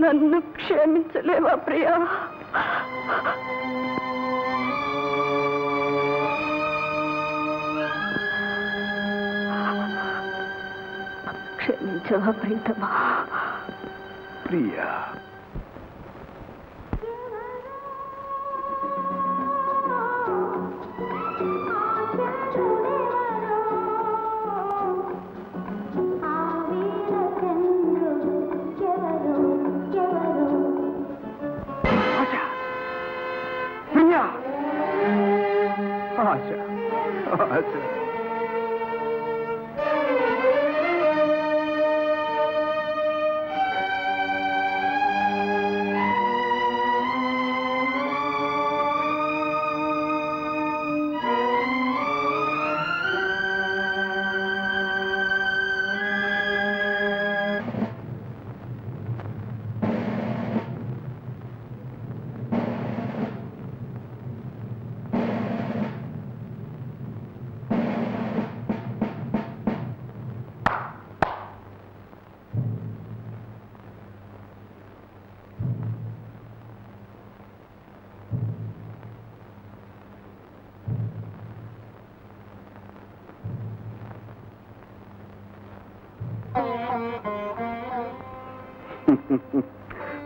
నన్ను క్షమించలేవా ప్రియా? క్షమించవా ప్రీతమా? ప్రియా, ఆశ, ఆశ.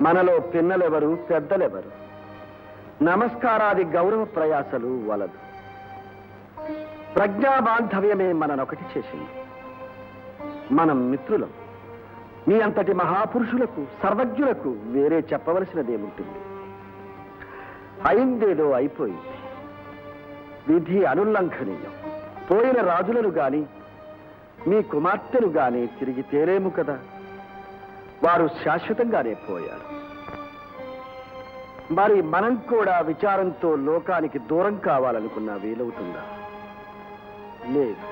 మనలో పిన్నలెవరు, పెద్దలెవరు? నమస్కారాది గౌరవ ప్రయాసలు వలదు. ప్రజ్ఞా బాంధవ్యమే మననొకటి చేసింది. మనం మిత్రులం. మీ అంతటి మహాపురుషులకు, సర్వజ్ఞులకు వేరే చెప్పవలసినదేముంటుంది? అయిందేదో అయిపోయింది. విధి అనుల్లంఘనీయం. పోయిన రాజులను గాని మీ కుమార్తెను గాని తిరిగి తేలేము కదా. వారు శాశ్వతంగానే పోయారు. మరి మనం కూడా విచారంతో లోకానికి దూరం కావాలనుకున్నా వీలవుతుందా? లేదు.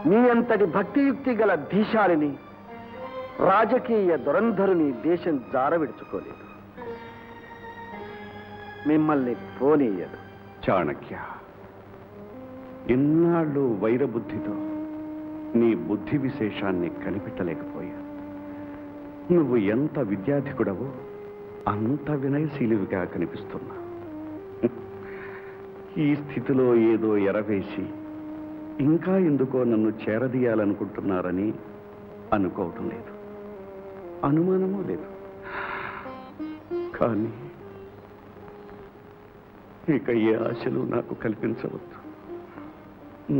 మీ అంతటి భక్తియుక్తి గల ధీశాలిని, రాజకీయ దురంధరుని దేశం జారవిడుచుకోలేదు. మిమ్మల్ని పోనీయదు. చాణక్య, ఇన్నాళ్ళు వైరబుద్ధితో నీ బుద్ధి విశేషాన్ని కనిపెట్టలేకపోయా. నువ్వు ఎంత విద్యాధికుడవో అంత వినయశీలివిగా కనిపిస్తున్నా. ఈ స్థితిలో ఏదో ఎరవేసి ఇంకా ఎందుకో నన్ను చేరదీయాలనుకుంటున్నారని అనుకోవటం లేదు, అనుమానమూ లేదు. కానీ ఇక ఏ ఆశలు నాకు కల్పించవద్దు.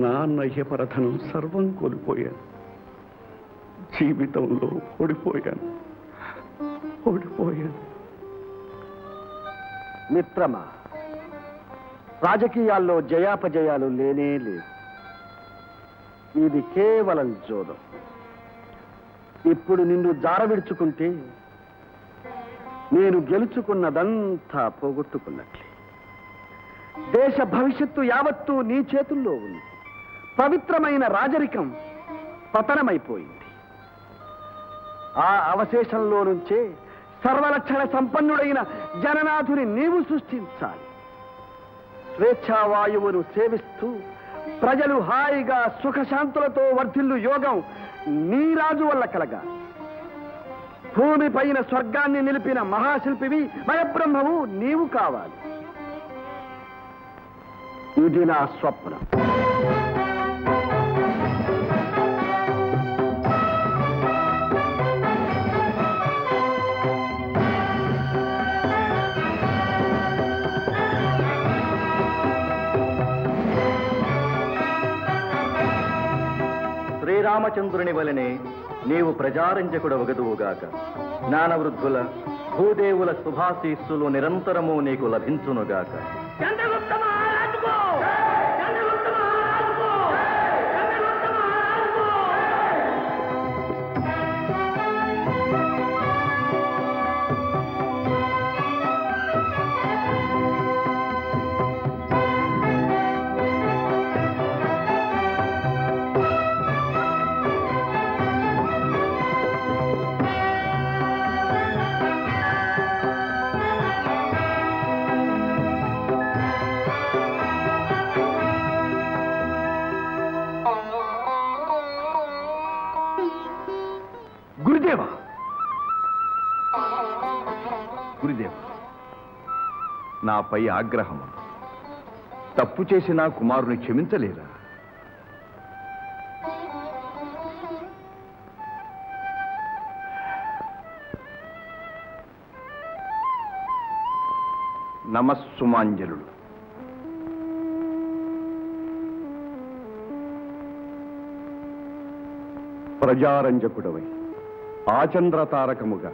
నా నయ్యపరధనం సర్వం కోల్పోయాను. జీవితంలో ఓడిపోయాను. మిత్రమా, రాజకీయాల్లో జయాపజయాలు లేనే లేవు. ఇది కేవలం జోదం. ఇప్పుడు నిన్ను జారవిడుచుకుంటే నేను గెలుచుకున్నదంతా పోగొట్టుకున్నట్లే. దేశ భవిష్యత్తు యావత్తూ నీ చేతుల్లో ఉంది. పవిత్రమైన రాజరికం పతనమైపోయింది. ఆ అవశేషంలో నుంచే సర్వలక్షణ సంపన్నుడైన జననాథుని నీవు సృష్టించాలి. స్వేచ్ఛావాయువును సేవిస్తూ ప్రజలు హాయిగా సుఖశాంతులతో వర్ధిల్లు యోగం నీ రాజు వల్ల కలగాలి. భూమి పైన స్వర్గాన్ని నిలిపిన మహాశిల్పివి మయబ్రహ్మవు నీవు కావాలి. ఇది నా స్వప్నం. శ్రీరామచంద్రుని వలనే నీవు ప్రజారంజకుడవగదువుగాక. జ్ఞానవృద్ధుల భూదేవుల శుభాశీస్సులు నిరంతరము నీకు లభించునుగాక. నాపై ఆగ్రహమా? తప్పు చేసి నా కుమారుని క్షమించలేరా? నమస్సుమాంజలుడు. ప్రజారంజకుడవై ఆచంద్రతారకముగా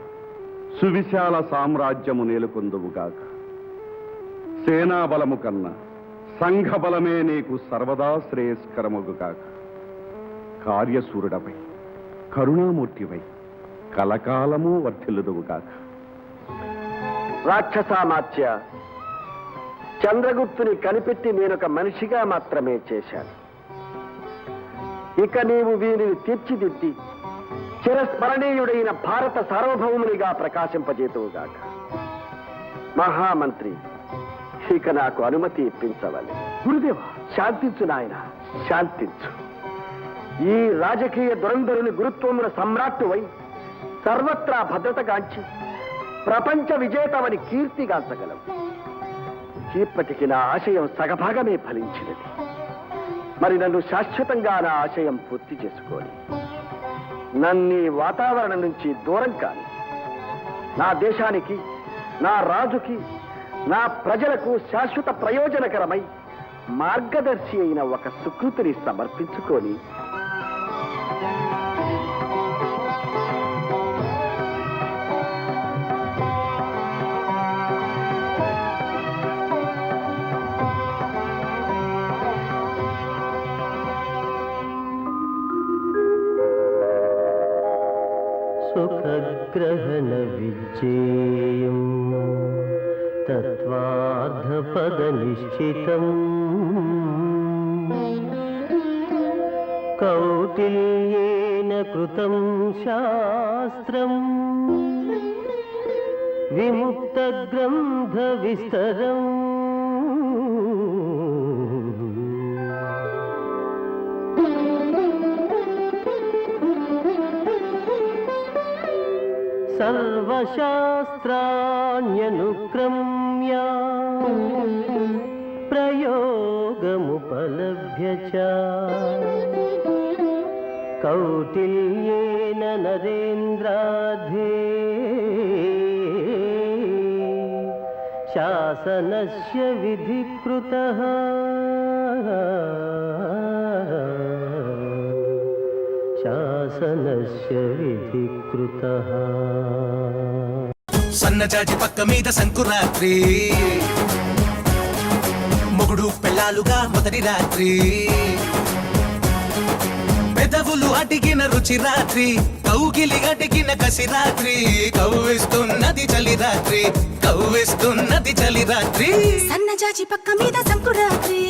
సువిశాల సామ్రాజ్యము నేలుకొందువుగాక. సేనాబలము కన్నా సంఘబలమే నీకు సర్వదా శ్రేయస్కరముగాక. కార్యసూరుడవై కరుణామూర్తివై కలకాలము వర్ధిల్లుదువుగాక. రాక్షసామాత్య, చంద్రగుప్తుని కనిపెట్టి నేనొక మనిషిగా మాత్రమే చేశాను. ఇక నీవు వీరిని తీర్చిదిద్ది చిరస్మరణీయుడైన భారత సార్వభౌమునిగా ప్రకాశింపజేతువుగాక. మహామంత్రి, ఇక నాకు అనుమతి ఇప్పించవాలి. గురుదేవ, శాంతించు నాయన, శాంతించు. ఈ రాజకీయ దురంధరుని గురుత్వమున సమ్రాట్టువై సర్వత్రా భద్రతగాంచి ప్రపంచ విజేతవని కీర్తిగాంచగలవు. ఇప్పటికి నా ఆశయం సగభాగమే ఫలించినది. మరి నన్ను శాశ్వతంగా నా ఆశయం పూర్తి చేసుకోని నన్ను ఈ వాతావరణం నుంచి దూరం కాని నా దేశానికి, నా రాజుకి, నా ప్రజలకు శాశ్వత ప్రయోజనకరమై మార్గదర్శి అయిన ఒక సుకృతిని సమర్పించుకొని సుఖగ్రహణ విజేయం తత్వార్థపద నిశ్చితం కౌటిల్యేన కృతం శాస్త్రం విముక్త గ్రంథ విస్తరం సర్వశాస్త్రాణ్యనుక్రమ్య ప్రయోగముపలభ్య చ కౌటిల్యేన నరేంద్రాధ్వే శాసనస్య విధికృతః శాసనస్య విధికృతః. సన్నజాజి పక్క మీద సంకురాత్రి, మొగుడు పెళ్ళాలుగా మొదటి రాత్రి, పెదవులు అడిగిన రుచి రాత్రి, కౌగిలి అడిగిన కసి రాత్రి, కవ్విస్తున్నది చలి రాత్రి, కవ్విస్తున్నది చలి రాత్రి. సన్నజాజి పక్క మీద సంకురాత్రి,